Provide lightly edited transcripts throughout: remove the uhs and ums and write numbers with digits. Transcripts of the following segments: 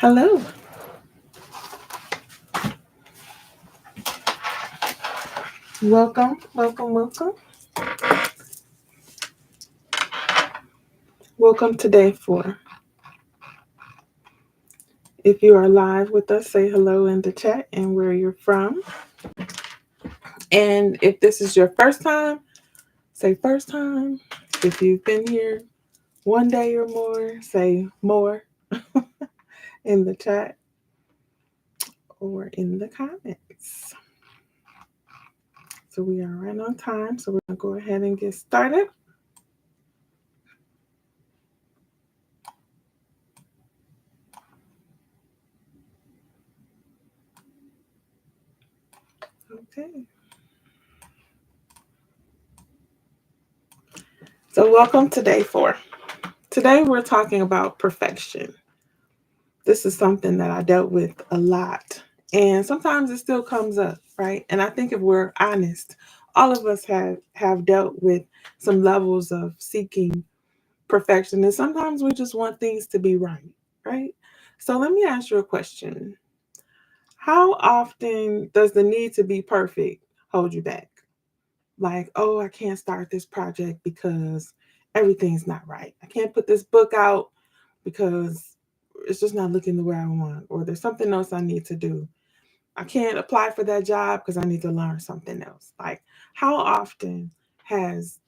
Hello. Welcome. Welcome to day 4. If you are live with us, say hello in the chat and where you're from. And if this is your first time, say first time. If you've been here one day or more, say more in the chat or in the comments. So we are right on time. So we're going to go ahead and get started. Okay. So welcome to day 4. Today we're talking about perfection. This is something that I dealt with a lot. And sometimes it still comes up, right? And I think if we're honest, all of us have dealt with some levels of seeking perfection. And sometimes we just want things to be right, right? So let me ask you a question. How often does the need to be perfect hold you back? Like, oh, I can't start this project because everything's not right. I can't put this book out because it's just not looking the way I want, or there's something else I need to do. I can't apply for that job because I need to learn something else. Like, how often has,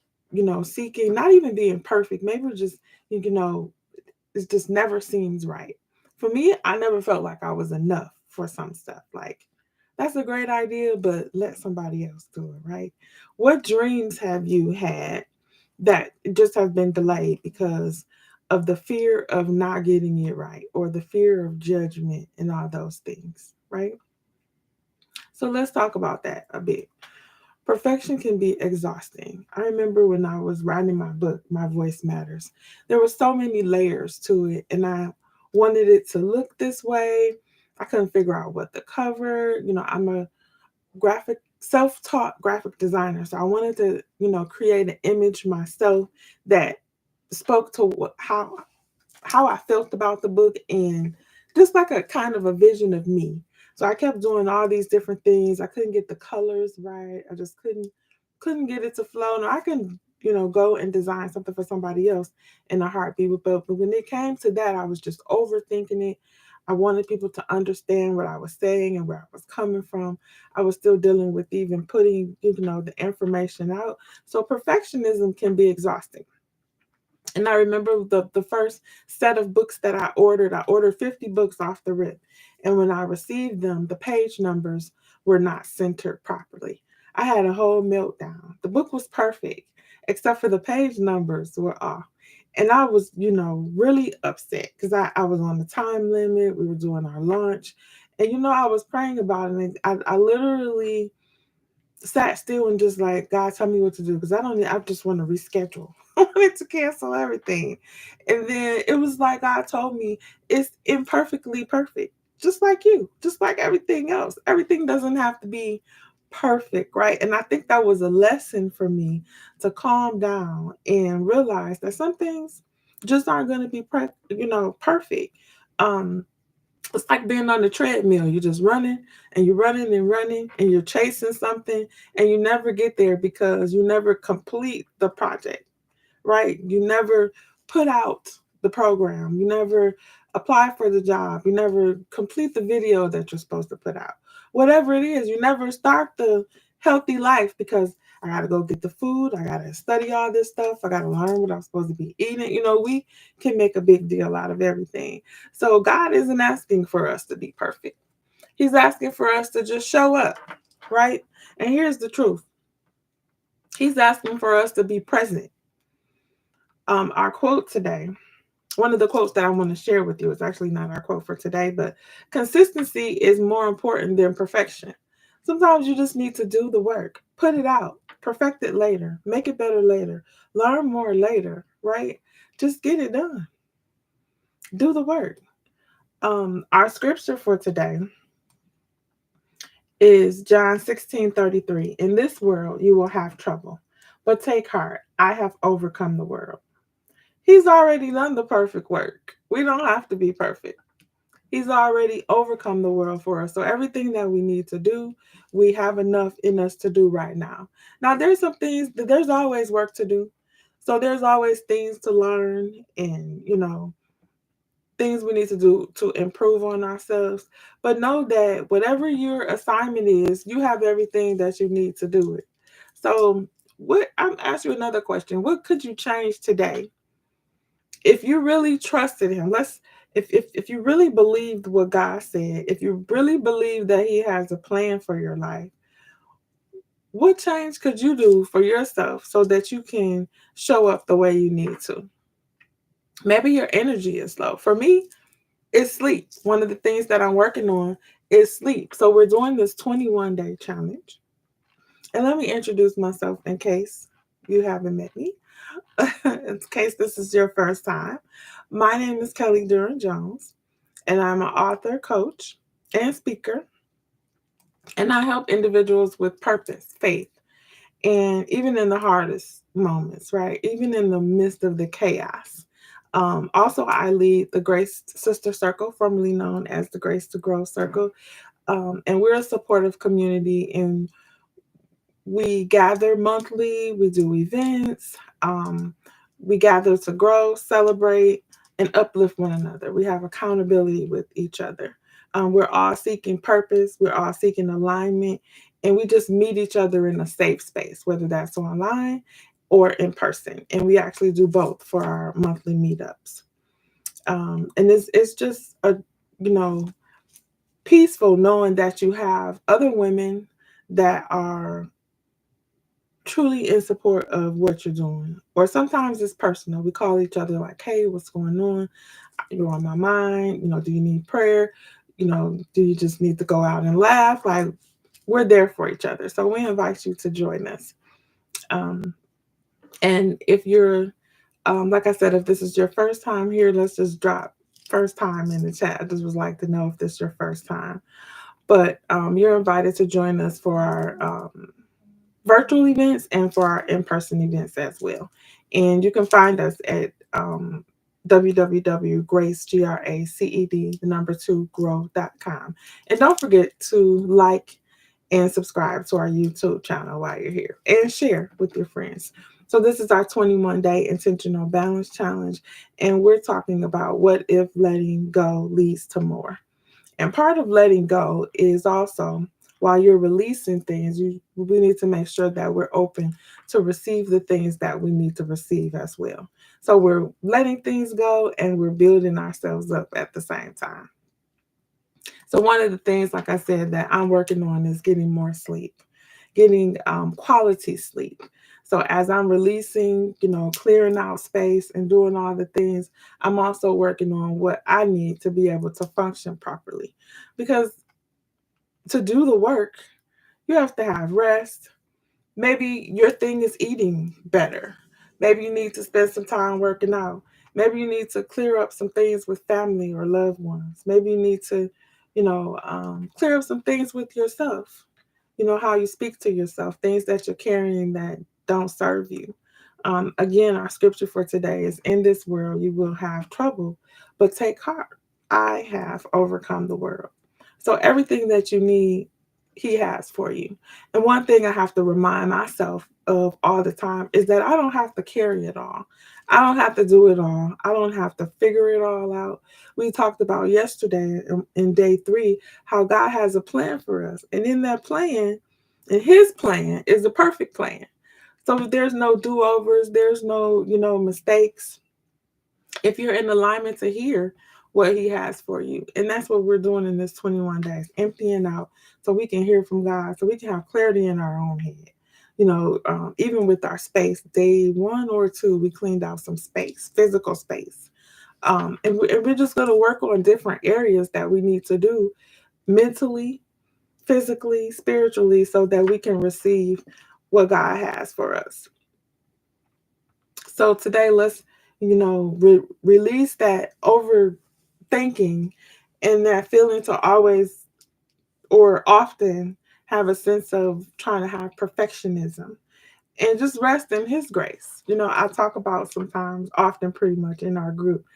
seeking, not even being perfect, maybe just, it just never seems right. For me, I never felt like I was enough for some stuff. Like, that's a great idea, but let somebody else do it, right? What dreams have you had that just have been delayed because of the fear of not getting it right or the fear of judgment and all those things, right? So let's talk about that a bit. Perfection can be exhausting. I remember when I was writing my book, My Voice Matters, there were so many layers to it, and I wanted it to look this way. I couldn't figure out what the cover, I'm a self-taught graphic designer. So I wanted to, create an image myself that spoke to how I felt about the book and just like a kind of a vision of me. So I kept doing all these different things. I couldn't get the colors right. I just couldn't get it to flow. Now I can, go and design something for somebody else in a heartbeat. But when it came to that, I was just overthinking it. I wanted people to understand what I was saying and where I was coming from. I was still dealing with even putting, the information out. So perfectionism can be exhausting. And I remember the first set of books that I ordered 50 books off the rip. And when I received them, the page numbers were not centered properly. I had a whole meltdown. The book was perfect, except for the page numbers were off. And I was, really upset because I was on the time limit. We were doing our launch. And, I was praying about it. And I literally sat still and just like, God, tell me what to do because I just want to reschedule. I wanted to cancel everything. And then it was like God told me it's imperfectly perfect, just like you, just like everything else. Everything doesn't have to be perfect, right? And I think that was a lesson for me to calm down and realize that some things just aren't going to be, perfect. Um, it's like being on the treadmill. You're just running and you're running and running and you're chasing something and you never get there because you never complete the project, right? You never put out the program. You never apply for the job. You never complete the video that you're supposed to put out. Whatever it is, you never start the healthy life because I got to go get the food. I got to study all this stuff. I got to learn what I'm supposed to be eating. We can make a big deal out of everything. So God isn't asking for us to be perfect. He's asking for us to just show up, right? And here's the truth. He's asking for us to be present. Our quote today, one of the quotes that I want to share with you is actually not our quote for today, but consistency is more important than perfection. Sometimes you just need to do the work, put it out, perfect it later, make it better later, learn more later, right? Just get it done. Do the work. Our scripture for today is John 16:33. In this world you will have trouble, but take heart. I have overcome the world. He's already done the perfect work. We don't have to be perfect. He's already overcome the world for us. So everything that we need to do, we have enough in us to do right now. Now there's some things that there's always work to do. So there's always things to learn and, things we need to do to improve on ourselves. But know that whatever your assignment is, you have everything that you need to do it. So what I'm asking you another question. What could you change today if you really trusted him? If you really believed what God said, if you really believe that he has a plan for your life, what change could you do for yourself so that you can show up the way you need to? Maybe your energy is low. For me, it's sleep. One of the things that I'm working on is sleep. So we're doing this 21-day challenge. And let me introduce myself in case you haven't met me. In case this is your first time. My name is Kelly Duren-Jones, and I'm an author, coach, and speaker. And I help individuals with purpose, faith, and even in the hardest moments, right? Even in the midst of the chaos. Also, I lead the Grace Sister Circle, formerly known as the Grace to Grow Circle. And we're a supportive community, and we gather monthly, we do events, we gather to grow, celebrate, and uplift one another. We have accountability with each other. We're all seeking purpose, we're all seeking alignment, and we just meet each other in a safe space, whether that's online or in person. And we actually do both for our monthly meetups. And it's just you know, peaceful knowing that you have other women that are truly in support of what you're doing. Or sometimes it's personal. We call each other like, hey, what's going on? You're on my mind. Do you need prayer? Do you just need to go out and laugh? Like, we're there for each other. So we invite you to join us. Um, and if you're, like I said, if this is your first time here, let's just drop first time in the chat. I just would like to know if this is your first time. But you're invited to join us for our virtual events and for our in-person events as well. And you can find us at www.graced, the number two, grow.com. And don't forget to like and subscribe to our YouTube channel while you're here and share with your friends. So this is our 21-day intentional balance challenge, and we're talking about what if letting go leads to more. And part of letting go is also while you're releasing things, we need to make sure that we're open to receive the things that we need to receive as well. So we're letting things go and we're building ourselves up at the same time. So one of the things, like I said, that I'm working on is getting more sleep, getting quality sleep. So as I'm releasing, clearing out space and doing all the things, I'm also working on what I need to be able to function properly. Because to do the work, you have to have rest. Maybe your thing is eating better. Maybe you need to spend some time working out. Maybe you need to clear up some things with family or loved ones. Maybe you need to, clear up some things with yourself. How you speak to yourself, things that you're carrying that don't serve you. Again, our scripture for today is in this world you will have trouble, but take heart. I have overcome the world. So everything that you need, he has for you. And one thing I have to remind myself of all the time is that I don't have to carry it all. I don't have to do it all. I don't have to figure it all out. We talked about yesterday in day 3 how God has a plan for us. And in that plan, and his plan is the perfect plan. So there's no do-overs, there's no, mistakes. If you're in alignment to hear what he has for you. And that's what we're doing in this 21 days, emptying out so we can hear from God, so we can have clarity in our own head. Even with our space, day 1 or 2, we cleaned out some space, physical space. And we're just going to work on different areas that we need to do mentally, physically, spiritually, so that we can receive what God has for us. So today, let's, release that overthinking and that feeling to always or often have a sense of trying to have perfectionism and just rest in his grace. I talk about sometimes, often pretty much in our group,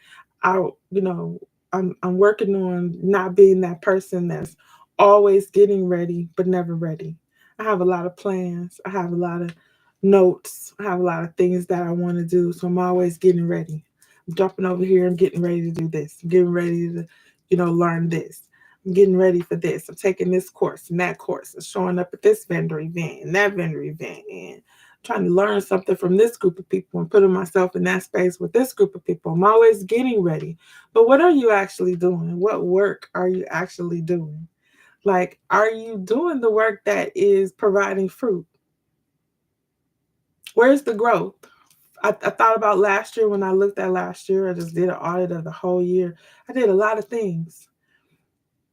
I, you know, I'm working on not being that person that's always getting ready but never ready. I have a lot of plans. I have a lot of notes. I have a lot of things that I want to do. So I'm always getting ready. I'm jumping over here. I'm getting ready to do this. I'm getting ready to, learn this. I'm getting ready for this. I'm taking this course and that course and showing up at this vendor event and that vendor event and trying to learn something from this group of people and putting myself in that space with this group of people. I'm always getting ready. But what are you actually doing? What work are you actually doing? Like, are you doing the work that is providing fruit? Where's the growth? I thought about last year when I looked at last year. I just did an audit of the whole year. I did a lot of things.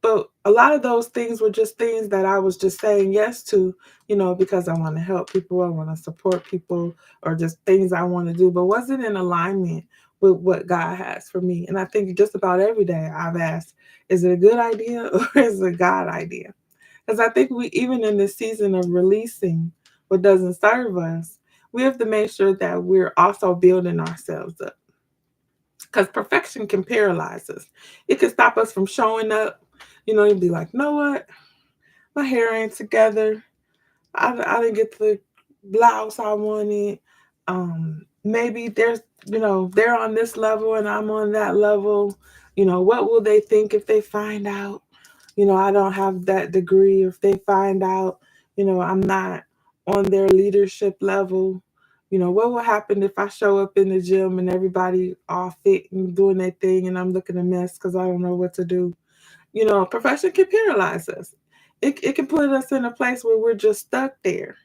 But a lot of those things were just things that I was just saying yes to, because I want to help people, I want to support people, or just things I want to do, but wasn't in alignment with what God has for me. And I think just about every day I've asked, is it a good idea or is it a God idea? Because I think we, even in this season of releasing what doesn't serve us, we have to make sure that we're also building ourselves up, because perfection can paralyze us. It can stop us from showing up. You'd be like, you know what? My hair ain't together. I didn't get the blouse I wanted. Maybe they're on this level and I'm on that level. What will they think if they find out? I don't have that degree. If they find out, I'm not on their leadership level. What will happen if I show up in the gym and everybody all fit and doing their thing and I'm looking a mess because I don't know what to do? Perfection can paralyze us. It can put us in a place where we're just stuck there.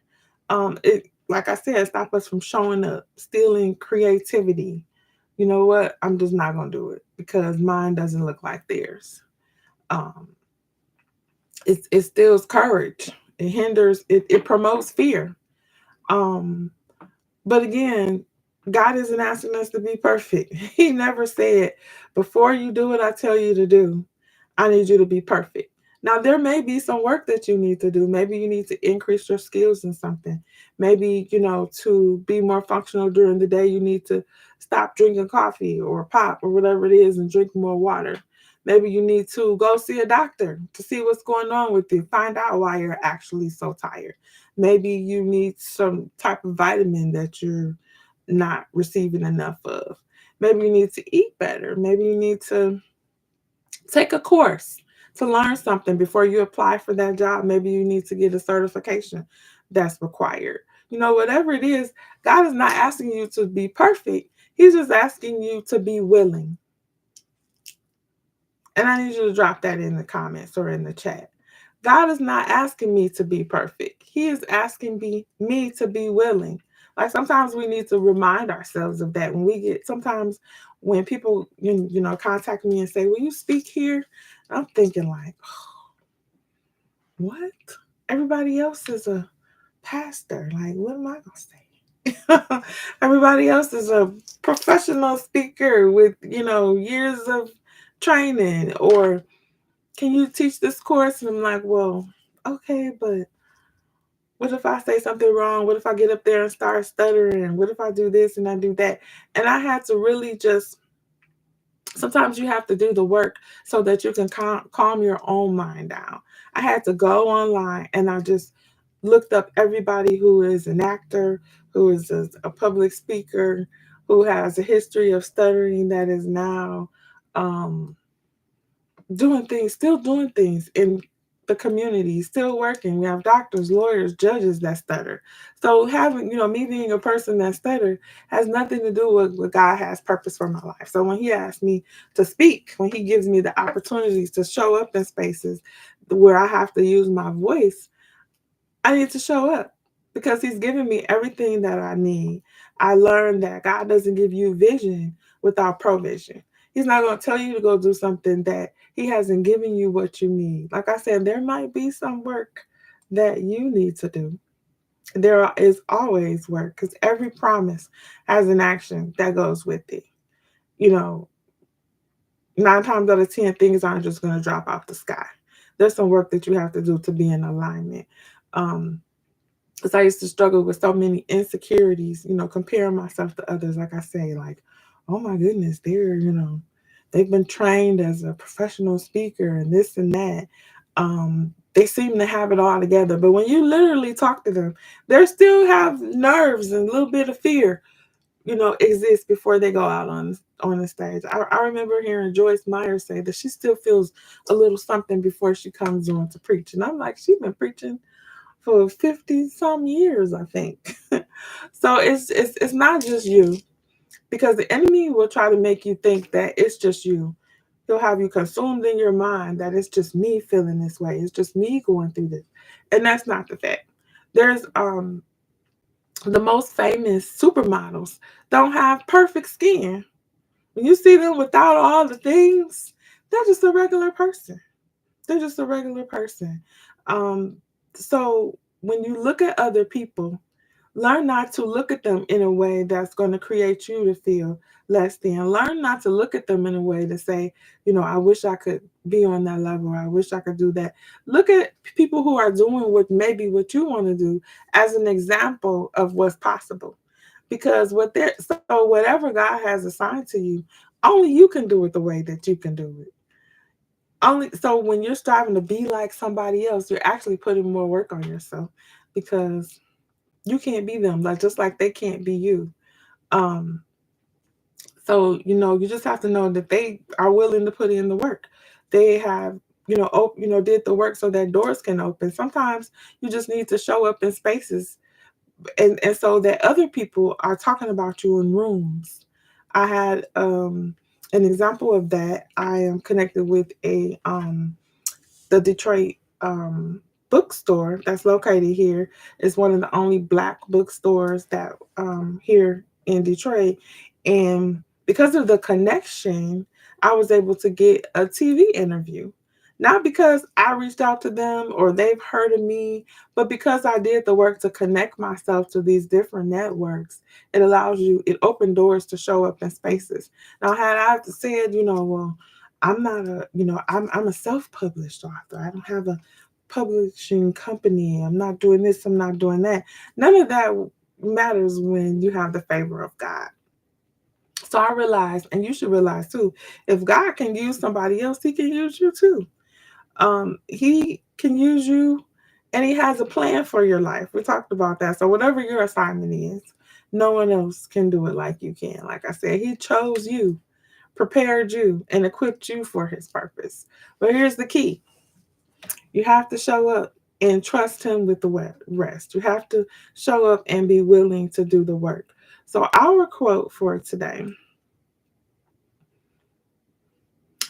It, like I said, stop us from showing up, stealing creativity. You know what? I'm just not gonna do it because mine doesn't look like theirs. Um, it steals courage. It hinders. It promotes fear. Um, but again, God isn't asking us to be perfect. He never said, before you do what I tell you to do, I need you to be perfect. Now, there may be some work that you need to do. Maybe you need to increase your skills in something. Maybe, to be more functional during the day, you need to stop drinking coffee or pop or whatever it is and drink more water. Maybe you need to go see a doctor to see what's going on with you, find out why you're actually so tired. Maybe you need some type of vitamin that you're not receiving enough of. Maybe you need to eat better. Maybe you need to take a course to learn something before you apply for that job. Maybe you need to get a certification that's required. Whatever it is, God is not asking you to be perfect. He's just asking you to be willing. And I need you to drop that in the comments or in the chat. God is not asking me to be perfect. He is asking me to be willing. Like sometimes we need to remind ourselves of that sometimes when people, contact me and say, will you speak here? I'm thinking like, what? Everybody else is a pastor. Like, what am I going to say? Everybody else is a professional speaker with, years of training, or can you teach this course? And I'm like, well, okay, but what if I say something wrong? What if I get up there and start stuttering? What if I do this and I do that? And I had to really just, sometimes you have to do the work so that you can calm your own mind down. I had to go online and I just looked up everybody who is an actor, who is a public speaker, who has a history of stuttering that is now um, still doing things in the community, still working. We have doctors, lawyers, judges that stutter. So having, me being a person that stutter has nothing to do with what God has purpose for my life. So when he asks me to speak, when he gives me the opportunities to show up in spaces where I have to use my voice, I need to show up because he's given me everything that I need. I learned that God doesn't give you vision without provision. He's not going to tell you to go do something that he hasn't given you what you need. Like I said, there might be some work that you need to do. There is always work because every promise has an action that goes with it. You know, 9 times out of 10, things aren't just going to drop off the sky. There's some work that you have to do to be in alignment. Um, because I used to struggle with so many insecurities, comparing myself to others. Like I say, like, oh my goodness, they've been trained as a professional speaker and this and that. They seem to have it all together. But when you literally talk to them, they still have nerves and a little bit of fear, exist before they go out on the stage. I remember hearing Joyce Meyer say that she still feels a little something before she comes on to preach. And I'm like, she's been preaching for 50 some years, I think. So it's not just you, because the enemy will try to make you think that it's just you. He'll have you consumed in your mind that it's just me feeling this way. It's just me going through this. And that's not the fact. There's the most famous supermodels don't have perfect skin. When you see them without all the things, they're just a regular person. They're just a regular person. Um, so when you look at other people, learn not to look at them in a way that's going to create you to feel less than. Learn not to look at them in a way to say, I wish I could be on that level. I wish I could do that. Look at people who are doing what you want to do as an example of what's possible. Because whatever God has assigned to you, only you can do it the way that you can do it. Only so when you're striving to be like somebody else, you're actually putting more work on yourself, because you can't be them, like just like they can't be you. Um, so you just have to know that they are willing to put in the work. They have, did the work so that doors can open. Sometimes you just need to show up in spaces, and so that other people are talking about you in rooms. I had an example of that. I am connected with a the Detroit bookstore that's located here. Is one of the only Black bookstores that here in Detroit, and because of the connection, I was able to get a TV interview. Not because I reached out to them or they've heard of me, but because I did the work to connect myself to these different networks. It opened doors to show up in spaces. Now, had I said, well, I'm not I'm a self-published author. I don't have a publishing company. I'm not doing this, I'm not doing that. None of that matters when you have the favor of God. So I realized, and you should realize too, if God can use somebody else, he can use you too. He can use you, and he has a plan for your life. We talked about that. So whatever your assignment is, no one else can do it like you can. Like I said, he chose you, prepared you, and equipped you for his purpose. But here's the key: you have to show up and trust him with the rest. You have to show up and be willing to do the work. So, our quote for today.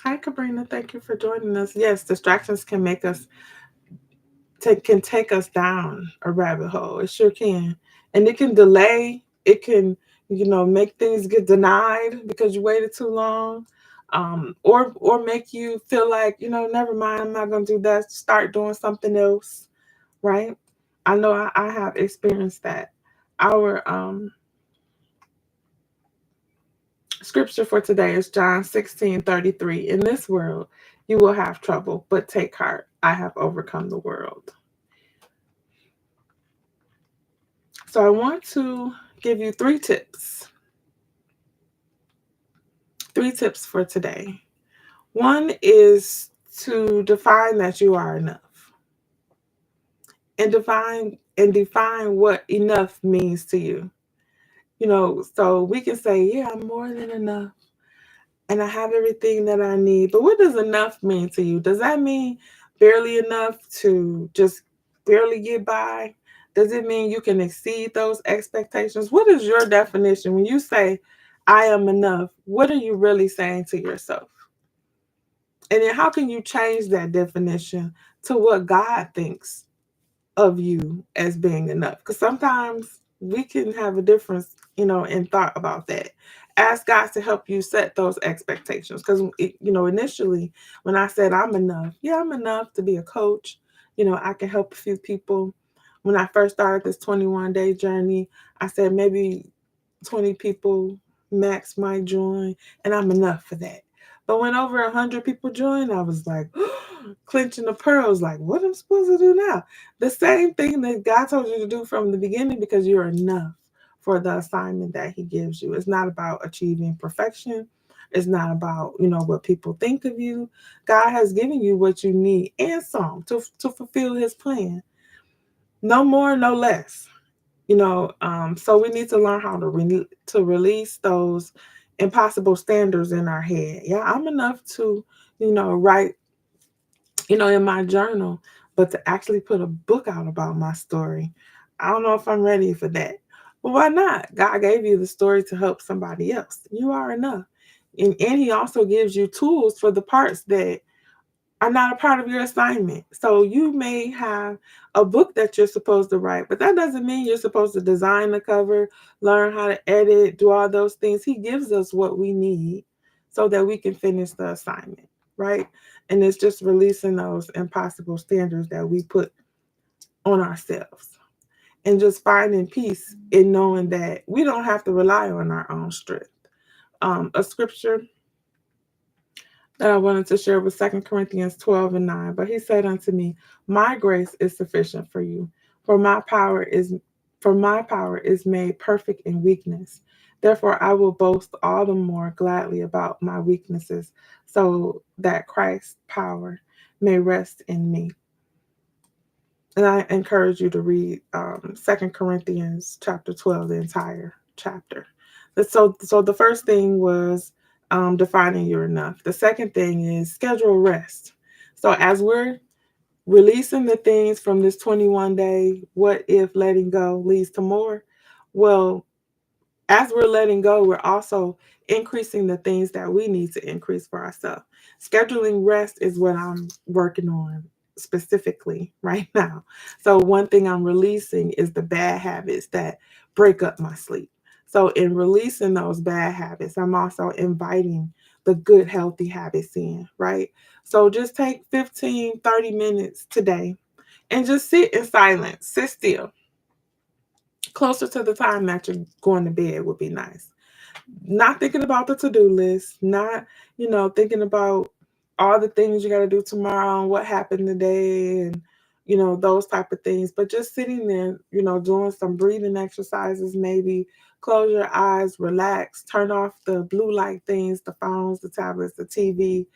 Hi, Cabrina. Thank you for joining us. Yes, distractions can take us down a rabbit hole. It sure can, and it can delay. It can, make things get denied because you waited too long, or make you feel like, never mind. I'm not going to do that. Start doing something else. Right? I know I have experienced that. Our scripture for today is John 16:33. In this world, you will have trouble, but take heart. I have overcome the world. So I want to give you three tips. Three tips for today. One is to define that you are enough. And define what enough means to you. So we can say, yeah, I'm more than enough and I have everything that I need. But what does enough mean to you? Does that mean barely enough to just barely get by? Does it mean you can exceed those expectations? What is your definition? When you say, I am enough, what are you really saying to yourself? And then how can you change that definition to what God thinks of you as being enough? Because sometimes we can have a difference, in thought about that. Ask God to help you set those expectations. Because, initially when I said I'm enough, yeah, I'm enough to be a coach. I can help a few people. When I first started this 21-day journey, I said maybe 20 people max might join, and I'm enough for that. But when over 100 people joined, I was like, clenching the pearls, like, what am I supposed to do now? The same thing that God told you to do from the beginning, because you're enough for the assignment that he gives you. It's not about achieving perfection, It's not about, what people think of you. God has given you what you need and some to fulfill his plan. No more, no less. So we need to learn how to release those impossible standards in our head. Yeah, I'm enough to, write, in my journal, but to actually put a book out about my story, I don't know if I'm ready for that. But why not? God gave you the story to help somebody else. You are enough. And he also gives you tools for the parts that are not a part of your assignment. So you may have a book that you're supposed to write, but that doesn't mean you're supposed to design the cover, learn how to edit, do all those things. He gives us what we need so that we can finish the assignment, right? And it's just releasing those impossible standards that we put on ourselves and just finding peace in knowing that we don't have to rely on our own strength. A scripture that I wanted to share was 2 Corinthians 12:9. But he said unto me, my grace is sufficient for you, for my power is made perfect in weakness. Therefore I will boast all the more gladly about my weaknesses, so that Christ's power may rest in me. And I encourage you to read 2 Corinthians chapter 12, the entire chapter. So the first thing was defining your enough. The second thing is schedule rest. So as we're releasing the things from this 21-day, what if letting go leads to more? Well, as we're letting go, we're also increasing the things that we need to increase for ourselves. Scheduling rest is what I'm working on specifically right now. So, one thing I'm releasing is the bad habits that break up my sleep. So, in releasing those bad habits, I'm also inviting the good, healthy habits in, right? So, just take 15, 30 minutes today and just sit in silence, sit still. Closer to the time that you're going to bed would be nice. Not thinking about the to-do list, not, thinking about all the things you got to do tomorrow and what happened today and, those type of things. But just sitting there, doing some breathing exercises, maybe close your eyes, relax, turn off the blue light things, the phones, the tablets, the TV,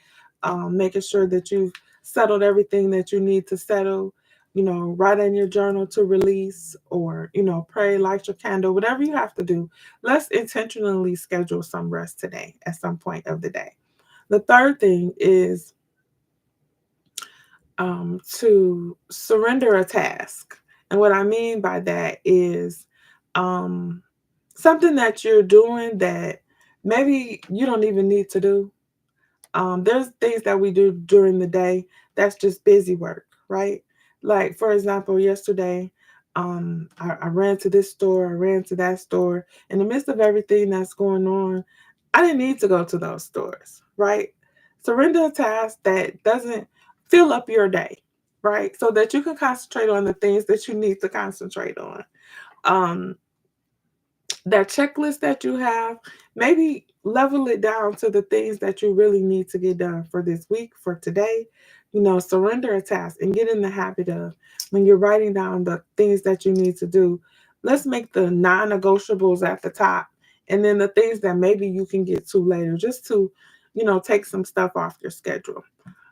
making sure that you've settled everything that you need to settle, write in your journal to release or, pray, light your candle, whatever you have to do. Let's intentionally schedule some rest today at some point of the day. The third thing is to surrender a task. And what I mean by that is um, something that you're doing that maybe you don't even need to do. There's things that we do during the day that's just busy work, right? Like, for example, yesterday, I ran to this store, I ran to that store. In the midst of everything that's going on, I didn't need to go to those stores, right? Surrender a task that doesn't fill up your day, right? So that you can concentrate on the things that you need to concentrate on. Um, that checklist that you have, maybe level it down to the things that you really need to get done for this week, for today. Surrender a task and get in the habit of when you're writing down the things that you need to do, let's make the non-negotiables at the top and then the things that maybe you can get to later just to, take some stuff off your schedule.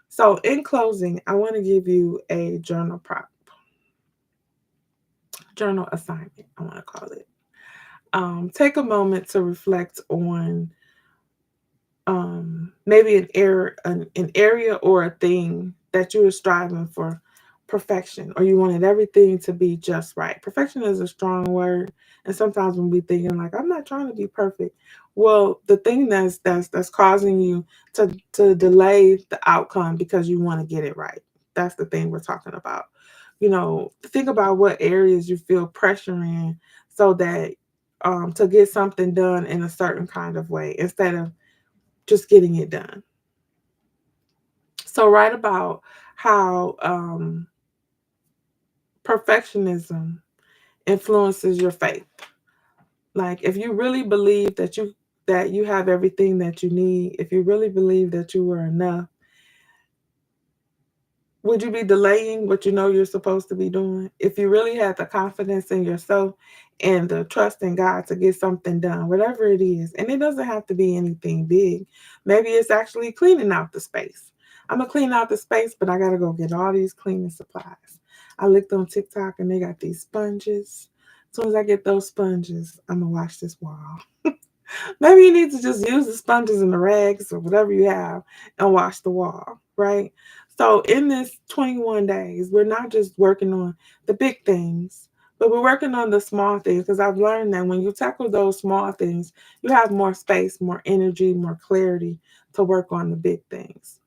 So in closing, I want to give you a journal assignment, I want to call it. Take a moment to reflect on maybe an area or a thing that you were striving for perfection, or you wanted everything to be just right. Perfection is a strong word, and sometimes when we thinking like, I'm not trying to be perfect. Well, the thing that's causing you to delay the outcome because you want to get it right. That's the thing we're talking about. Think about what areas you feel pressure in, so that to get something done in a certain kind of way instead of just getting it done. So write about how perfectionism influences your faith. Like, if you really believe that you have everything that you need, if you really believe that you were enough, Would you be delaying what you know you're supposed to be doing? If you really had the confidence in yourself and the trust in God to get something done, whatever it is, and it doesn't have to be anything big. Maybe it's actually cleaning out the space. I'm gonna clean out the space, but I gotta go get all these cleaning supplies. I looked on TikTok and they got these sponges. As soon as I get those sponges, I'm gonna wash this wall. Maybe you need to just use the sponges and the rags or whatever you have and wash the wall, right? So in this 21 days, we're not just working on the big things, but we're working on the small things because I've learned that when you tackle those small things, you have more space, more energy, more clarity to work on the big things.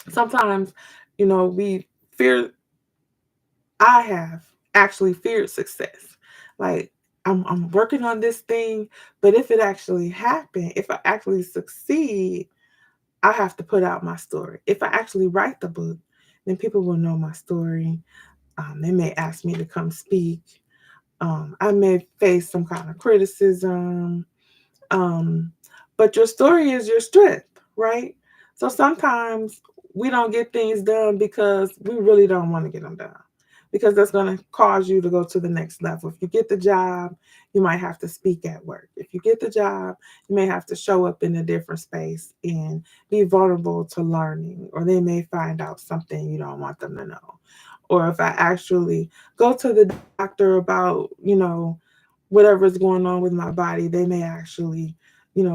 Sometimes, we fear I have actually feared success. Like I'm working on this thing, but if it actually happened, if I actually succeed, I have to put out my story. If I actually write the book, then people will know my story. They may ask me to come speak. I may face some kind of criticism. Um, but your story is your strength, right? So sometimes we don't get things done because we really don't want to get them done. Because that's going to cause you to go to the next level. If you get the job, you might have to speak at work. If you get the job, you may have to show up in a different space and be vulnerable to learning, or they may find out something you don't want them to know. Or if I actually go to the doctor about, whatever's going on with my body, they may actually,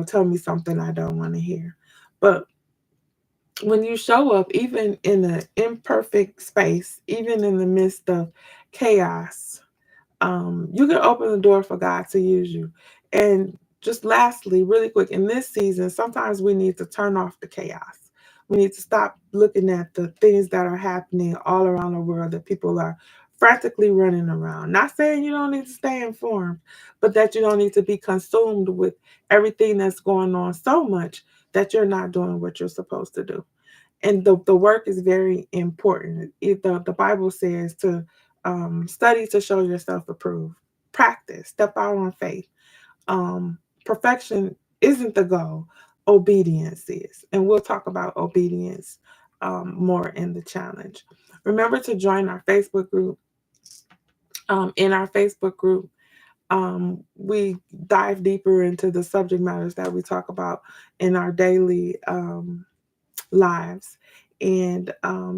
tell me something I don't want to hear. But when you show up, even in an imperfect space, even in the midst of chaos, you can open the door for God to use you. And just lastly, really quick, in this season, sometimes we need to turn off the chaos. We need to stop looking at the things that are happening all around the world that people are frantically running around. Not saying you don't need to stay informed, but that you don't need to be consumed with everything that's going on so much that you're not doing what you're supposed to do. And the work is very important. The Bible says to study to show yourself approved. Practice, step out on faith. Perfection isn't the goal, obedience is. And we'll talk about obedience more in the challenge. Remember to join our Facebook group. In our Facebook group, we dive deeper into the subject matters that we talk about in our daily lives. And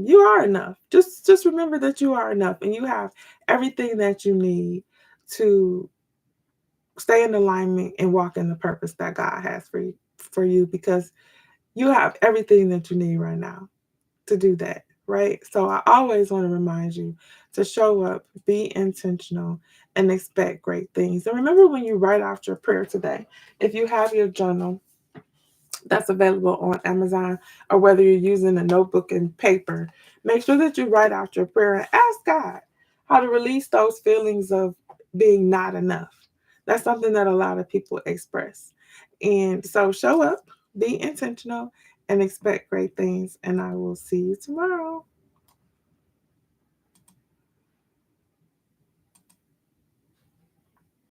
you are enough. Just remember that you are enough, and you have everything that you need to stay in alignment and walk in the purpose that God has for you, because you have everything that you need right now to do that, right? So I always want to remind you to show up, be intentional, and expect great things. And remember, when you write out your prayer today, if you have your journal, that's available on Amazon, or whether you're using a notebook and paper, make sure that you write out your prayer and ask God how to release those feelings of being not enough. That's something that a lot of people express. And so show up, be intentional, and expect great things. And I will see you tomorrow.